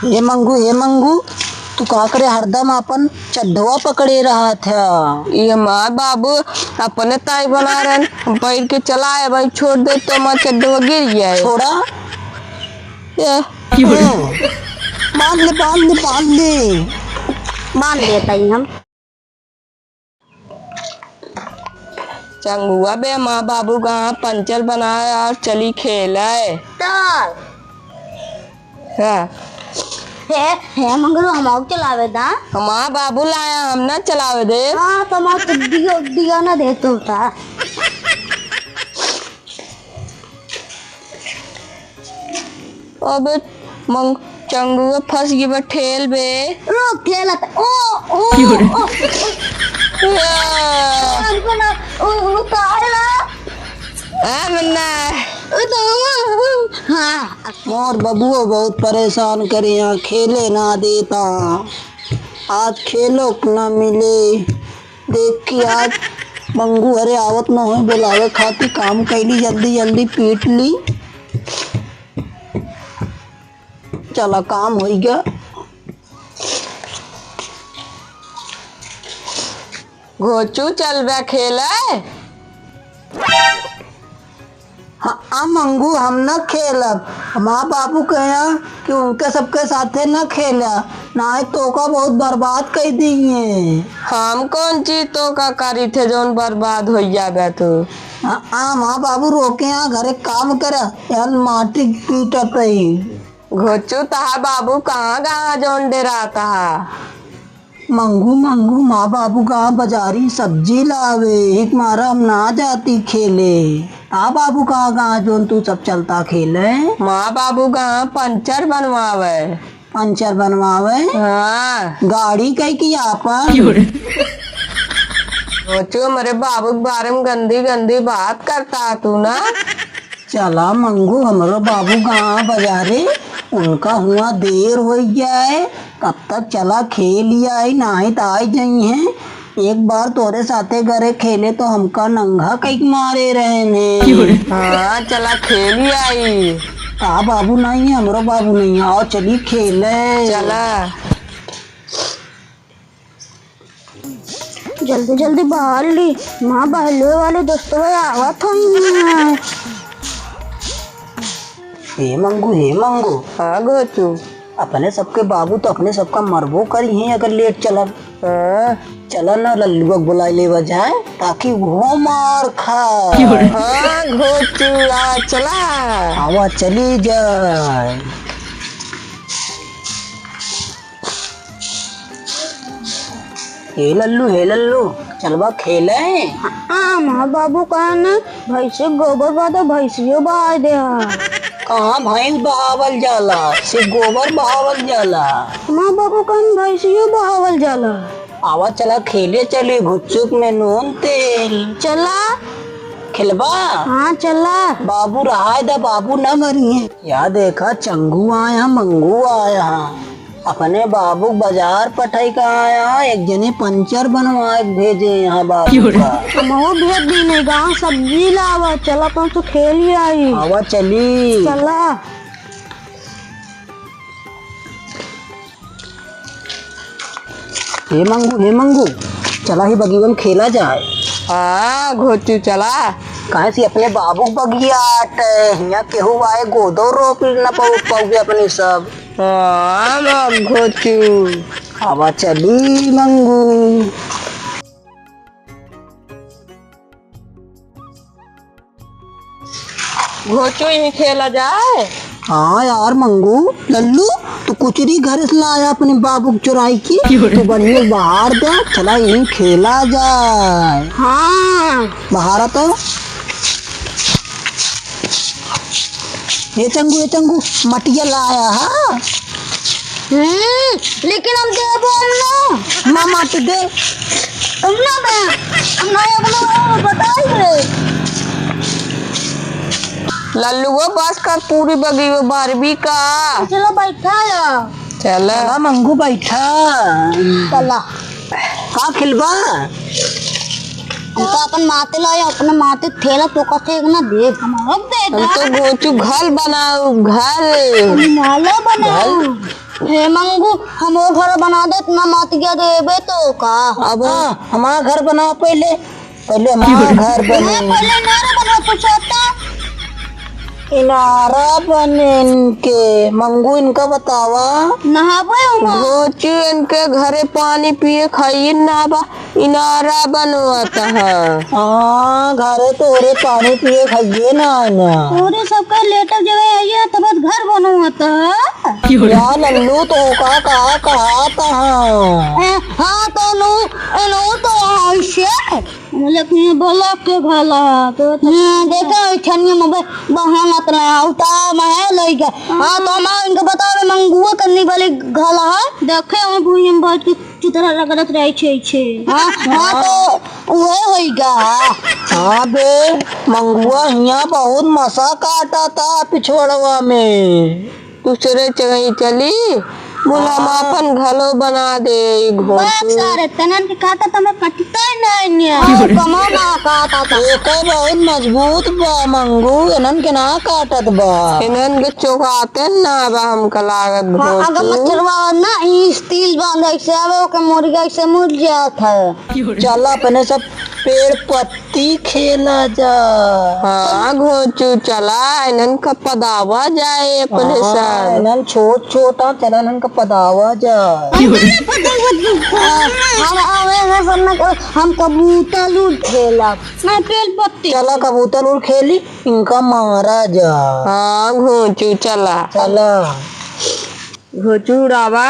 हे मंगू तू का करे हरदम अपन चड्ढवा पकड़े रहा था। ये माँ बाबू अपने ताई बना रहे पैर के चलाए भाई छोड़ दे तो माँ चड्ढवा गिर गया है। छोड़ा बांध ले बांध ले बांध ले बांध देता ही हम। चंगुआ बे माँ बाबू कहाँ पंचर बनाए और चली खेले। चल है मंगलू हम चलावे दा। माँ बाबू लाया हम ना चलावे दे। हाँ तो दिया ना दे तुम था। अब चंगुआ फंस गई बा ठेल बे। रुक ठेला ओ ओ हमको ना उतारा। हाँ मोर बबुओ बहुत परेशान करे यहाँ खेले ना देता। आज खेलो ना मिले देख के आज मंगू अरे आवत ना हो बुलावे खाती काम कैली जल्दी जल्दी पीट ली। चला काम हो गया। घोचू चल बे खेले। हाँ मंगू हम न खेलब। माँ बाबू कहे कि उनके सबके साथे न खेला ना तो का बहुत बर्बाद कर दिए। हम कौन चीज तो का करी थे जोन बर्बाद हो जाएगा तो। हाँ माँ बाबू रोके यहाँ घरे काम करे यार माटी पीटत ही। घोचू तहा बाबू कहाँ कहाँ जोन डेरा तहा। मंगू मंगू माँ बाबू कहाँ बाजारी सब्जी लावे एक मारा हम ना जाती खेले। हाँ बाबू कहाँ कहाँ जोन तू सब चलता खेले। माँ बाबू कहाँ पंचर बनवावे। पंचर बनवावे। हाँ गाड़ी कई की आपन। घोचू मेरे बाबू के बारे में गंदी गंदी बात करता तू ना। चला मंगू हमारो बाबू कहाँ बाजारे उनका हुआ देर हो जाए कब तक चला खेल आई नहीं तो आई जाई हैं। एक बार तोरे साथे घरे खेले तो हमका नंगा कई मारे रहे ने। हाँ चला खेली आई। का बाबू नहीं है हमारो बाबू नहीं है आओ चली खेले। चला जल्दी जल्दी बाहर ली माँ बहले वाले दोस्तों आवा था। हे मंगू हाँ घोचू अपने सबके बाबू तो अपने सबका मरबो करी हैं अगर लेट चला। हाँ चला ना लल्लुआ बुला ले जाए ताकि वो मार खा। हाँ घोचू आ चला हवा चली जाए। हे लल्लू चलवा खेले। हाँ माँ बाबू कहा ना भैंसे गोबर बा तो भैंसियो बहा दे। कहाँ भैंस बहावल जाला से गोबर बहावल जाला। माँ बाबू कहा भैंसियो बहावल जाला। आवा चला खेले चले घुच्चुक में नून तेल। चला खिलबा। हाँ चला बाबू रहा है बाबू न मरी है। या देखा चंगू आया मंगू आया अपने बाबू बाजार पठाई का आया एक जने पंचर बनवा भेजे यहाँ बाबू का। हम भेज दी नहीं गाँव सब्जी लावा चला तो खेल ही आई। आवा चली चला हे मंगू चला ही बगीचा में खेला जाए। हाँ घोचू चला कहे से अपने बाबू बगिया यहाँ केहू आए गोदो रोप न पाओगे अपने सब। हाँ घोचू हवा चली मंगू। घोचू ही खेला जाए। हाँ यार मंगू लल्लू तू कुचरी घर से लाया अपने बाबू की चुराई की तू बढ़िया बाहर दे चला यहीं खेला जाए। हाँ बाहर तो ये चंगू मटिया लाया है। लेकिन हम दे ना मत दे तुम ना दे हम नहीं अपना बताइए। लल्लू वो बस कर पूरी बगी वो बारबी का। चलो बैठा चला चला मंगू बैठा। चला का खिलबा तो अपन माते लाए अपने माते थेला तो कसे ना देख हमारा हम तो घोचू घर बनाऊ घर नाला बनाओ। हे मंगू हम वो घर बना दे इतना मत गया देबे तो का। अब हमारा घर बनाओ पहले पहले हमारा घर बने पहले नारा बना पूछता इनारा बने इनके मंगू इनका बतावा नहाबे घोचू इनके घरे पानी पिए खाइए ना बा इनारा बनवाता है। हाँ घरे तोरे पानी पिए खाइए ना पूरे सबका लेटर जगह आई है तब घर बनवाता या लल्लू तो का कहा था। हाँ तो नो तो ऐसे लेकिन बोला के भला तो देखा छनिया में बहाना तला उता मैं लई गया। हाँ तो मैं इनको बतावे मंगुआ करने वाले घला है देखे हम भूमि में बैठ के चित्रा रगड़त रहे छे। हाँ तो वो होइगा। हाँ बे मंगुआ हिया बहुत मसा काटा था पिछोड़वा में दूसरे जगह चली बोला हम अपन घलो बना दे घोचू सारे तनन के काटा तो मैं कटता नहीं कमाना काटा था एक बहुत मजबूत बा मंगू इनन के ना काटत बा इन्हन के चौकाते ना बा हमका लागत अगर घोचू मच्छरवा ना ई स्टील बांध से आवे ओके मुर्गा से मुड़ जात है। चल अपने सब पेड़ पत्ती खेला जा। हाँ घोचू चला इन्हन का पदावा जाए अपने साथ इनन छोट छोटा चला इनन का पदावा जा। हम कबूतर उड़ खेला मैं पेड़ पत्ती चला कबूतर उड़ खेली इनका मारा जा। हाँ घोचू चला चला घोचू उड़ावा।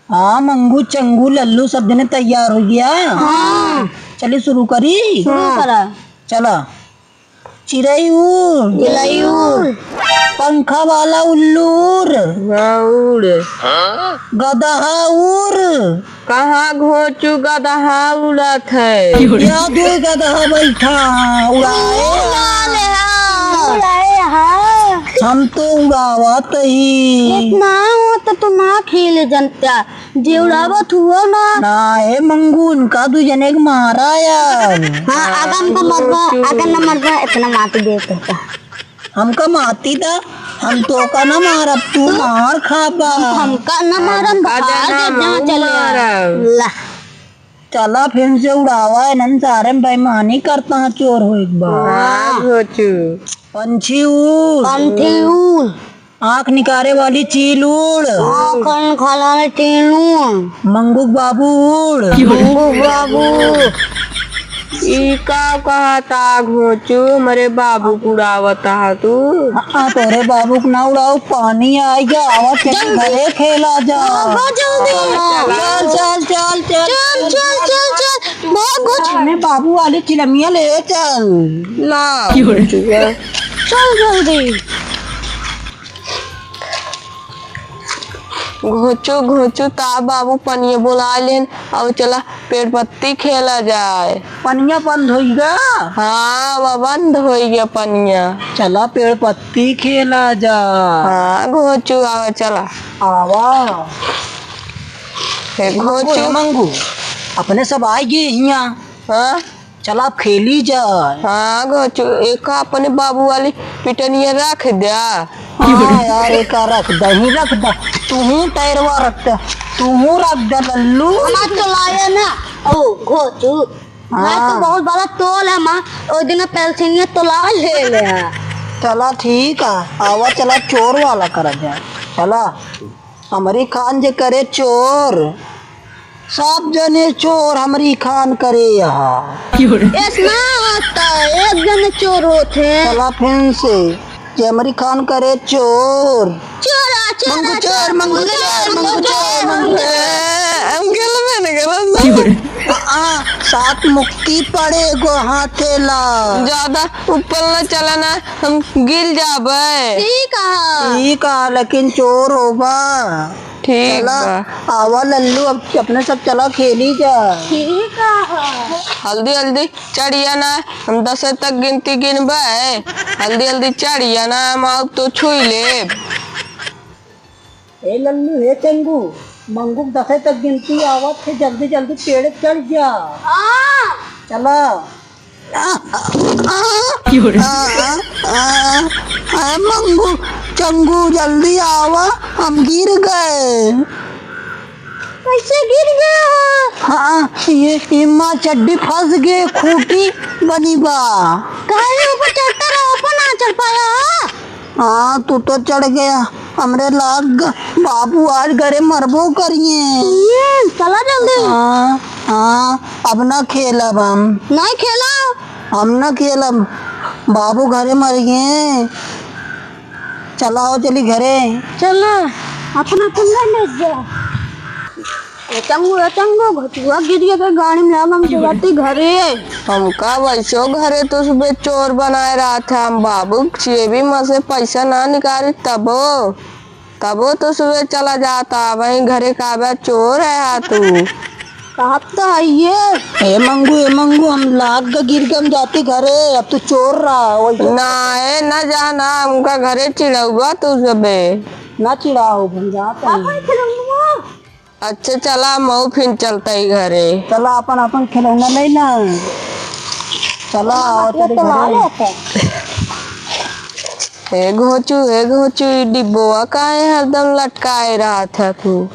हाँ मंगू चंगू लल्लू सब जने तैयार हो गया। हाँ चलिए शुरू करी शुरू करा चला चिड़ई उड़ गिलाई उड़ पंखा वाला उल्लूर उड़ गदहा उड़ कहाँ घोचू गदहा उड़त है या दो गदहा बैठा उड़ाए हम तो उड़ावत ही इतना हो तो तू ना खेले जनता जे उड़ावत हुआ ना है मंगू इनका दो जने के मारा यार। हाँ अगर न मरबा इतना मात दे तो हमका माती था हम तो का ना मार अब तू मार खाबा हमका न मारम बाहर चले ला चला फिर से उड़ावा इनन सारे बेईमानी करता है चोर हो एक बार। हाँ घोचू पंछी उड़ पंथी उड़ आँख निकारे वाली चील उड़ आँखन खलाने टीनू मंगू बाबू उड़ मंगू बाबू ई का कहता घोचू मेरे बाबू उड़ावता है तू हाँ तोरे बाबू को ना उड़ाओ पानी आएगा आवा चल घरे खेला जा। चल चल चल चल चल चल चल बहुत कुछ हमें बाबू वाली चिलमिया ले चल ला चल जल्दी घोचू घोचू ता बाबू पनिया बुला लेन अब चला पेड़ पत्ती खेला जाए। पनिया बंद होइगा। हाँ वो बंद हो गया पनिया चला पेड़ पत्ती खेला जा। हाँ घोचू आवा चला आवा घोचू मंगू अपने सब आएगी यहाँ। हाँ चला आप खेली जा। हाँ घोचू एक अपने बाबू वाली पिटनिया रख दिया। हाँ यार एक रख दही रख द तू टैरवा रख द तू रख द लल्लू हमार तो लाया ना ओ घोचू मैं तो बहुत बड़ा तोल है माँ ओ दिन पेल्सिनिया तोला ले ले चला ठीक है आवा चला चोर वाला कर जाए। चला हमारी खान जे करे चोर सब जने चोर हमारी खान करे यहाँ इतना आता एक जन चोर होते चला फिर से जे हमारी खान करे चोर चोरा मंगू चोर मंगू चोर मंगू चोर मंगू सात मुक्ति पड़े गो हाथेला ज्यादा ऊपर न चलना हम गिर जाबे। ठीक है लेकिन चोर होगा। ठीक चला बा। आवा लल्लू अब अपने सब चला खेली जा। ठीक है हल्दी हल्दी चढ़िया ना हम 10 तक गिनती गिनबे हल्दी हल्दी चढ़िया ना हम अब तो छुई ले। ए लल्लू हे चंगू मंगू 10 तक गिनती आवत है जल्दी जल्दी पेड़ चढ़ जा। चला मंगू चंगू जल्दी आवा, हम गिर गए। कैसे गिर गया? हाँ ये माँ चड्डी फंस गए, खूटी बनी बा। कहे ऊपर चढ़ता रहा, ऊपर ना चढ़ पाया। हाँ तू तो चढ़ गया, हमरे लाग बाबू आज घरे मरबो करिए। चला जल्दी। हाँ हाँ अब ना खेलब हम, नहीं खेला। हम ना खेलब, बाबू घरे मर गए। चलाओ चली घरे। चलो अपना पंगा ले जा। चंगू घटुआ गिर गया तो गाड़ी में हम जगाती घरे। हमका वैसो घरे तो सुबह चोर बनाए रहा था, हम बाबू जेबी में से पैसा ना निकाली तबो तो सुबह चला जाता, वहीं घरे का चोर है तू। कहा तो है ये। ए मंगू हम लाग का गिर के हम जाते घरे, अब तो चोर रहा वही। ना है ना जाना, हमका घरे चिड़ौआ तू सुबह ना चिढ़ाओ हम जाते हैं। अच्छा चला मऊ फिर चलता ही घरे। चला अपन अपन खिलौना ले ना, चला आओ तेरे घरे। हे घोचू डिब्बोआ काहे हरदम लटकाए रहा था तू?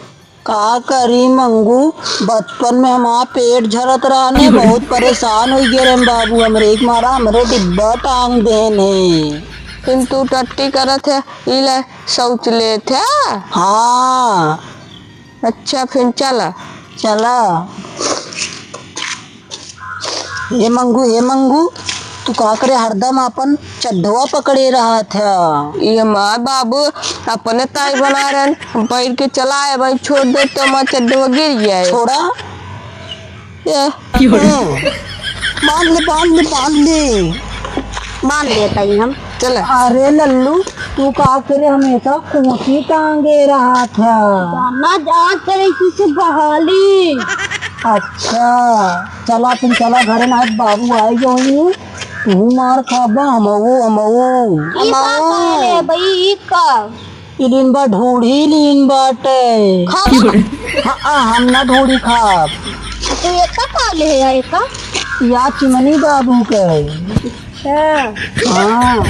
का करी मंगू, बचपन में हमारा पेट झरत रहने, बहुत परेशान हो गए रे बाबू, हमरे एक मारा हमरे डिब्बा टांग देने। फिर तू टट्टी करत है इला शौच ले थे। हाँ अच्छा फिर चला। हे मंगू तू का करे हरदम अपन चड्ढवा पकड़े रहा था। ये माँ बाबू अपने ताई बना रहे, पैर के चलाए भाई, छोड़ दे तो माँ चड्ढवा गिर गया। छोड़ा मान लेता ही हम। चला। अरे लल्लू तू का करे हमेशा खूंटी टांगे रहा था। ना जांच करे किसी बहाली। अच्छा चला तुम चला घरे ना, बाबू आए जो तू मार खाबा हमऊ भाई का इलिन बा ढूढ़ी लीन बाटे। हाँ हम ना ढूढ़ी खाब। तो ये का पाले है का? या चिमनी बाबू के। हाँ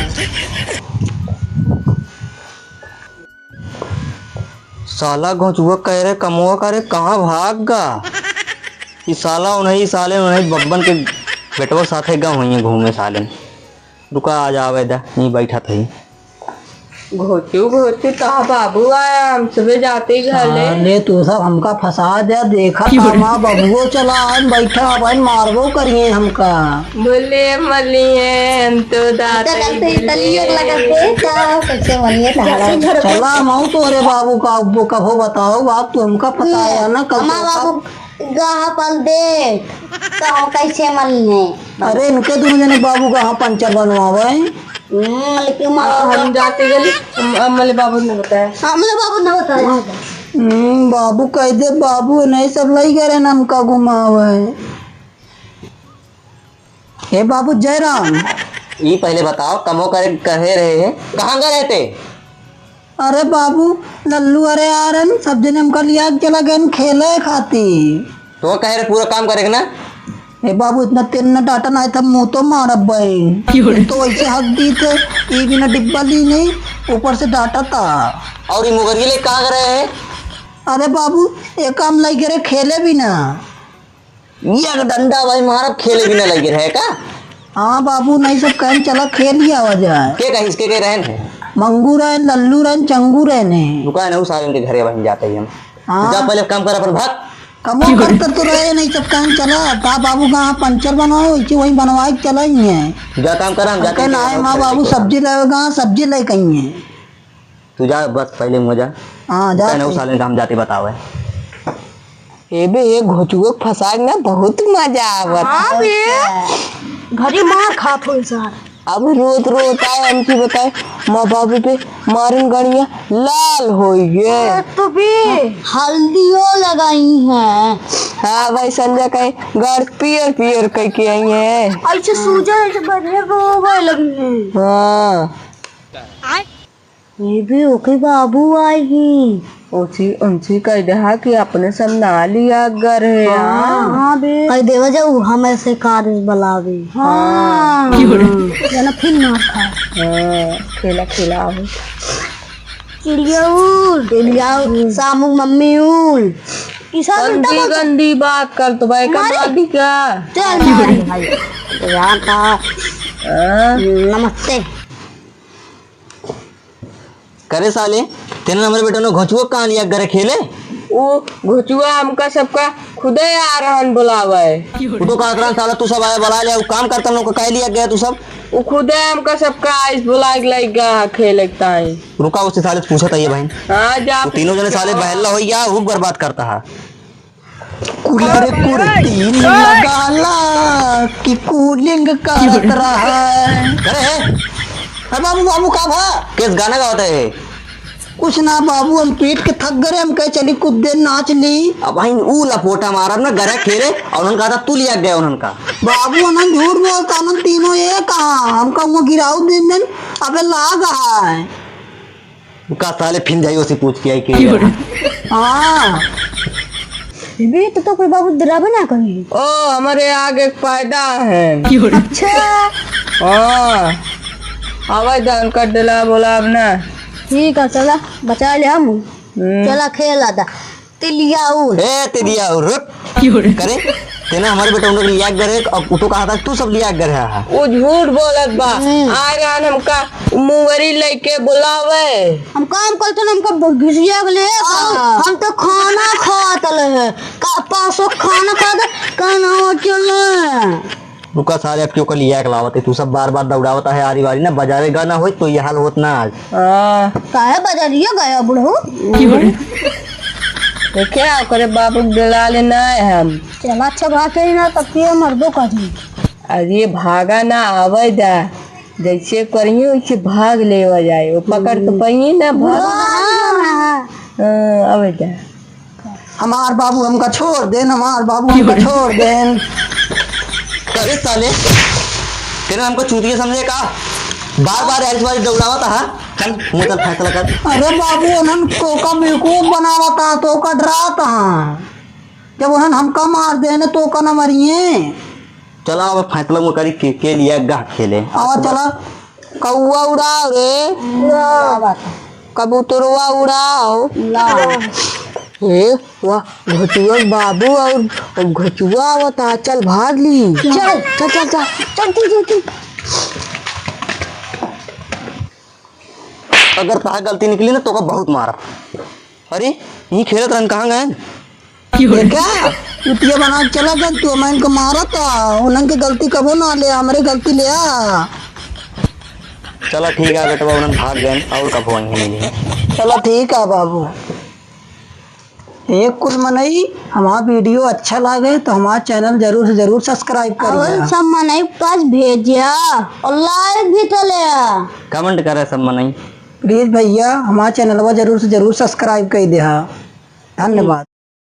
साला घोचुआ कह रहे कमुआ करे कहाँ भाग गा। ये साला उन्हीं साले उन्हीं बब्बन के बेटवा साथे गा हुई घूमे साले। रुका आ जावे दा, नहीं बैठा थी। घोचू तो बाबू आया, हम सुबह जाते ही घर ले। अरे तू सब हमका फंसा दिया, देखा माँ बबुओ चला आज बैठा, अपन मारबो करिए हमका। बोले मली है हम तो दादा चला मऊ तोरे बाबू का कभो बताओ बाप, तू हमका फंसाया ना कल। बाबू गाह पल दे तो कैसे मली है? अरे इनके दोनों जने बाबू का हाँ पंचर बनवावे। हम जाते गली अमले बाबू ने बताया। हमले बाबू ने बताया। बाबू कह दे, बाबू नहीं सब लई करे ना हमका घुमावे। हे बाबू जयराम, ये पहले बताओ कमो करे कहे रहे हैं कहाँ गए थे? अरे बाबू लल्लू अरे यार सब जने हमका लिया चला गए खेले खाती। तो कह रहे पूरा काम करेगा ना। हे बाबू इतना तेल न डाटा ना था, मुँह तो मारा बहन तो वैसे हक दी थे, ये भी ना डिब्बा ली नहीं, ऊपर से डाटा था। और ये मुगरगी ले कहाँ गए हैं? अरे बाबू एक काम लग गए खेले भी ना। ये डंडा भाई मारब खेले भी ना लगे रहे का। हाँ बाबू नहीं सब कहें चला खेल लिया वजह। के कहीं इसके रहन है? मंगू रहन, लल्लू रहन, चंगू रहने। रुका नहीं साले उनके घरे वहीं जाते ही हम। हाँ। जा पहले काम कर अपन भाग। कमो करते तो रहे नहीं सब कहें चला था बाबू का पंचर बनवाओ, वैसे वही बनवाए चला ही है। जा काम कर, हम जाते ना है माँ बाबू सब्जी लेगा, सब्जी ले कहीं है। तू जा बस पहले मुझे। हाँ जा। साले हम जाते बताओ है। ये बे ये घोचुआ फंसा ना बहुत मजा आवत। घरी मार खात हो सर। अब रोत आए हमकी बताए माँ बाबू पे मारन गड़िया लाल हो गए। तो भी हल्दियों लगाई है। हाँ भाई संजय कहे गाड़ पियर कह के आई है। ऐसे सूजा ऐसे गधे को लगी है। हाँ ये भी ओके बाबू आएगी। उनसे कह दे कि अपने सब ना लिया घर है। हाँ बे कह देवा जाऊ हम ऐसे कार्य बुलावे। हाँ जना फिर मार खा। खेला खेला हो चिड़िया सामू मम्मी उल गंदी गंदी बात कर तो भाई का मारी क्या। चल मारी भाई यार था। नमस्ते करे साले तेने हमारे बेटा ने घोचुआ कहाँ लिया घर खेले। वो घुचुआ हमका सबका खुदे आ रहन बुलावे। तू तो कहा साला तू सब आया बुला लिया काम करता लोग कह लिया गया तू सब। वो खुदे हमका सबका आइस बुला के लाइगा खेलता है। रुका उससे साले पूछा था ये भाई। हाँ जा तो तीनों जने साले बहला हो गया वो बर्बाद करता है। कूलर कुर्ती लगाला कि कूलिंग करत रहा है। अरे बाबू बाबू का भा किस गाना का होता है। कुछ ना बाबू हम पीट के थक गए हम कहे चली कुछ देर नाच ली। अब भाई ऊ लपोटा मारा ना घर खेले और उन्होंने कहा था तू लिया गया उन्होंने बाबू अनंत झूठ बोलता अनंत तीनों ये कहा हम कहूँगा गिराऊ दिन दिन अबे लाग है। का साले फिर जाई उसे पूछ के आई कि हाँ भी तो कोई बाबू डरावे ना कहीं। ओ हमारे आगे एक फायदा है। अच्छा हाँ आवाज दान कर दिला बोला अब ना। ठीक है चला बचा ले हम चला खेला था तिलिया उल। ए ते दिया रुक करे तेना हमारे बेटा उन लोग लिया करे अब तो कहा था तू सब लिया कर है। वो झूठ बोलत बा आ रहा हमका मुंगरी लेके बुलावे। हम काम करते हमका घिसिया गले हम तो खाना खात ले का पासो खाना खा दे काना चले। रुका साले अब क्यों कर लिया लावत है तू सब बार बार दौड़ावता है आरी बारी ना बजावेगा ना हो तो ये हाल होत ना आज। काहे बजा दिया गया बुढ़ऊ। तो क्या करे बाबू दिला लेना है हम। चला अच्छा भागे ना तब के मर्दों का जी। अरे भागा ना आवे दा जैसे करिए वैसे भाग ले जाए वो पकड़ तो पाइए ना भाग। आवे दा हमार बाबू हमका छोड़ देन हमार बाबू हमका छोड़ देन। करे साले तेने हमको चूतिया समझे का बार बार ऐसी बार दौड़ावा था। चल मुँह चल फैसला कर। अरे बाबू उन्हन तो का बेवकूफ बनावा था तो का डराता जब उन्हन हमका मार देने तो का न मरिए। चला अब फैसला वो करी के लिया गा खेले और चला कौआ उड़ाओ रे कबूतरवा उड़ाओ। ए वाह घचुआ बाबू और घचुआ आवता चल भाग ली। चल चल चल चल चल चल चल। अगर ताहा गलती निकली ना तो का बहुत मारा। अरे ये खेलत रहन कहाँ गए क्या इतिया बना चला गया तू मैं इनको मारा था उन्हन की गलती कबो ना ले हमारी गलती ले आ। चलो ठीक है बेटा उन्होंने भाग गए और कब होंगे। चलो ठीक है बाबू। एक कुल मनई हमारा वीडियो अच्छा लगे तो हमारा चैनल जरूर से जरूर सब्सक्राइब करिए। सब मनई पास भेजिया और लाइक भी चले कमेंट करे सब मनाई प्लीज भैया हमारा चैनल जरूर से जरूर सब्सक्राइब कर दिया। धन्यवाद।